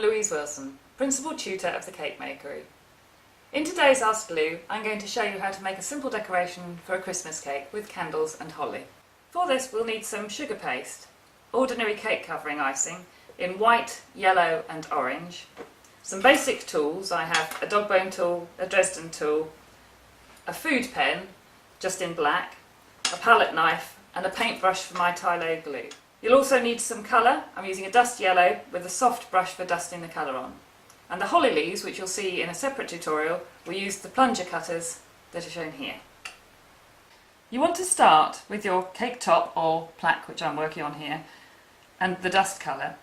Louise Wilson, Principal Tutor of the Cake Makery. In today's Ask Lou, I'm going to show you how to make a simple decoration for a Christmas cake with candles and holly. For this we'll need some sugar paste, ordinary cake covering icing in white, yellow and orange, some basic tools. I have a dog bone tool, a Dresden tool, a food pen, just in black, a palette knife and a paintbrush for my Tylo glue. You'll also need some colour. I'm using a dust yellow with a soft brush for dusting the colour on. And the holly leaves, which you'll see in a separate tutorial, will use the plunger cutters that are shown here. You want to start with your cake top or plaque, which I'm working on here, and the dust colour.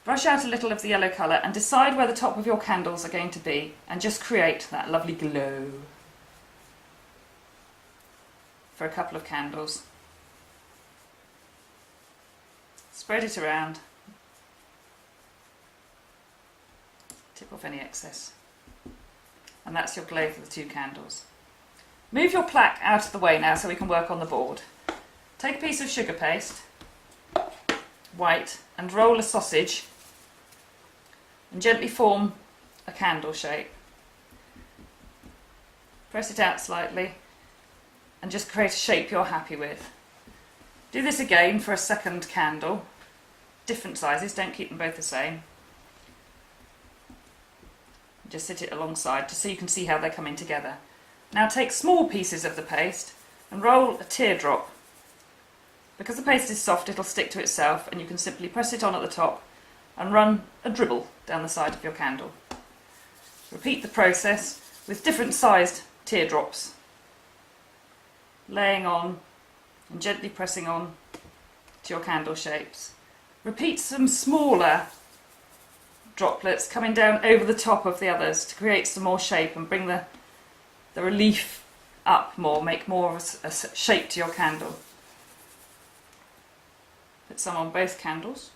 Brush out a little of the yellow colour and decide where the top of your candles are going to be and just create that lovely glow for a couple of candles. Spread it around. Tip off any excess. And that's your glow for the two candles. Move your plaque out of the way now so we can work on the board. Take a piece of sugar paste, white, and roll a sausage and gently form a candle shape. Press it out slightly and just create a shape you're happy with. Do this again for a second candle. Different sizes, don't keep them both the same. Just sit it alongside just so you can see how they're coming together. Now take small pieces of the paste and roll a teardrop. Because the paste is soft, it'll stick to itself, and you can simply press it on at the top and run a dribble down the side of your candle. Repeat the process with different sized teardrops, laying on and gently pressing on to your candle shapes. Repeat some smaller droplets coming down over the top of the others to create some more shape and bring the relief up more, make more of a shape to your candle. Put some on both candles,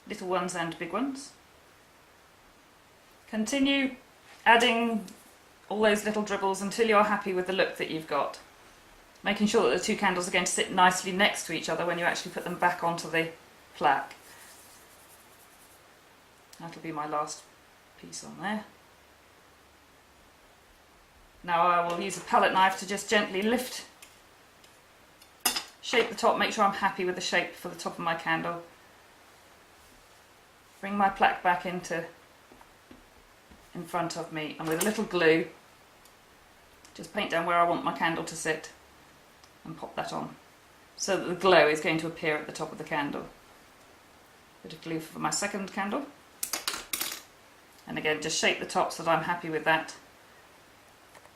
little ones and big ones. Continue adding all those little dribbles until you're happy with the look that you've got. Making sure that the two candles are going to sit nicely next to each other when you actually put them back onto the plaque. That'll be my last piece on there. Now I will use a palette knife to just gently lift, shape the top, make sure I'm happy with the shape for the top of my candle. Bring my plaque back in front of me, and with a little glue just paint down where I want my candle to sit and pop that on so that the glow is going to appear at the top of the candle. Bit of glue for my second candle, and again just shape the top so that I'm happy with that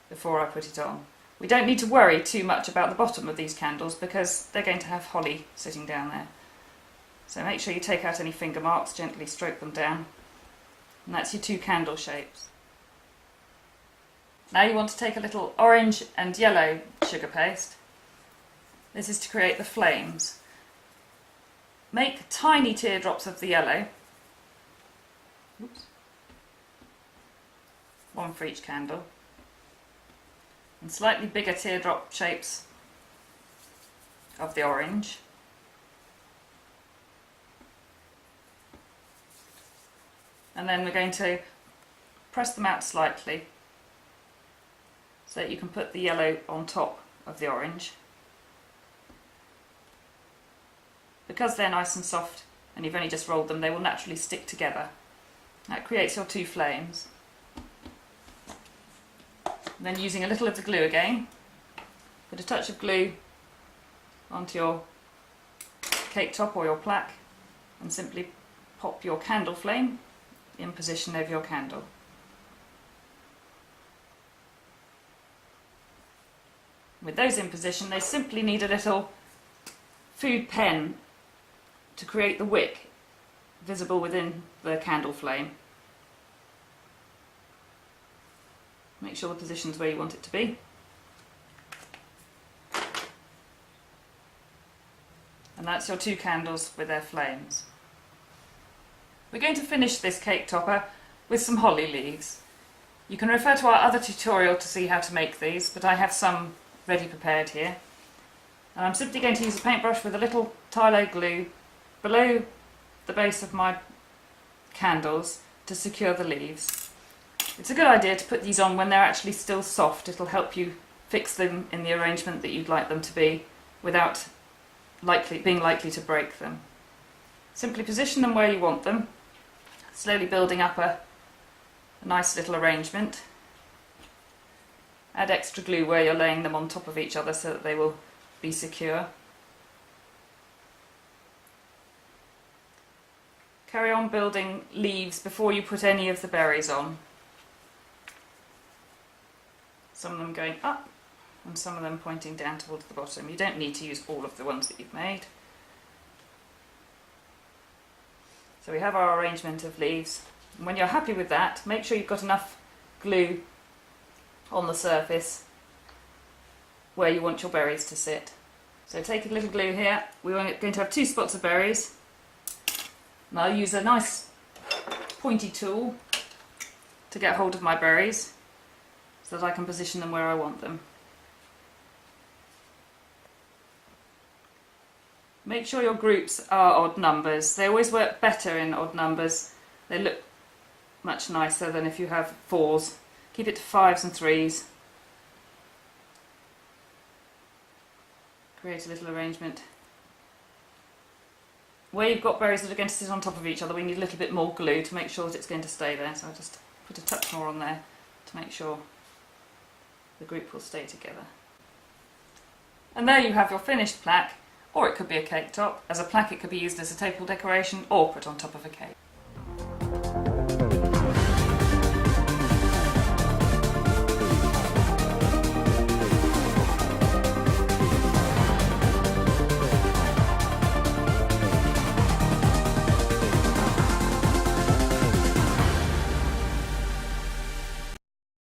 before I put it on. We don't need to worry too much about the bottom of these candles because they're going to have holly sitting down there. So make sure you take out any finger marks, gently stroke them down, and that's your two candle shapes. Now you want to take a little orange and yellow sugar paste. This is to create the flames. Make tiny teardrops of the yellow. Oops. One for each candle. And slightly bigger teardrop shapes of the orange. And then we're going to press them out slightly so that you can put the yellow on top of the orange. Because they're nice and soft and you've only just rolled them, they will naturally stick together. That creates your two flames. And then using a little of the glue again, put a touch of glue onto your cake top or your plaque and simply pop your candle flame in position over your candle. With those in position, they simply need a little food pen to create the wick visible within the candle flame. Make sure the position's where you want it to be. And that's your two candles with their flames. We're going to finish this cake topper with some holly leaves. You can refer to our other tutorial to see how to make these, but I have some ready prepared here. And I'm simply going to use a paintbrush with a little Tylo glue below the base of my candles to secure the leaves. It's a good idea to put these on when they're actually still soft. It'll help you fix them in the arrangement that you'd like them to be without being likely to break them. Simply position them where you want them, slowly building up a nice little arrangement. Add extra glue where you're laying them on top of each other so that they will be secure. Carry on building leaves before you put any of the berries on. Some of them going up and some of them pointing down towards the bottom. You don't need to use all of the ones that you've made. So we have our arrangement of leaves. And when you're happy with that, make sure you've got enough glue on the surface where you want your berries to sit. So take a little glue here. We're going to have 2 spots of berries. And I'll use a nice pointy tool to get hold of my berries so that I can position them where I want them. Make sure your groups are odd numbers. They always work better in odd numbers. They look much nicer than if you have 4s. Keep it to 5s and 3s. Create a little arrangement. Where you've got berries that are going to sit on top of each other, we need a little bit more glue to make sure that it's going to stay there. So I'll just put a touch more on there to make sure the group will stay together. And there you have your finished plaque, or it could be a cake top. As a plaque it could be used as a table decoration or put on top of a cake.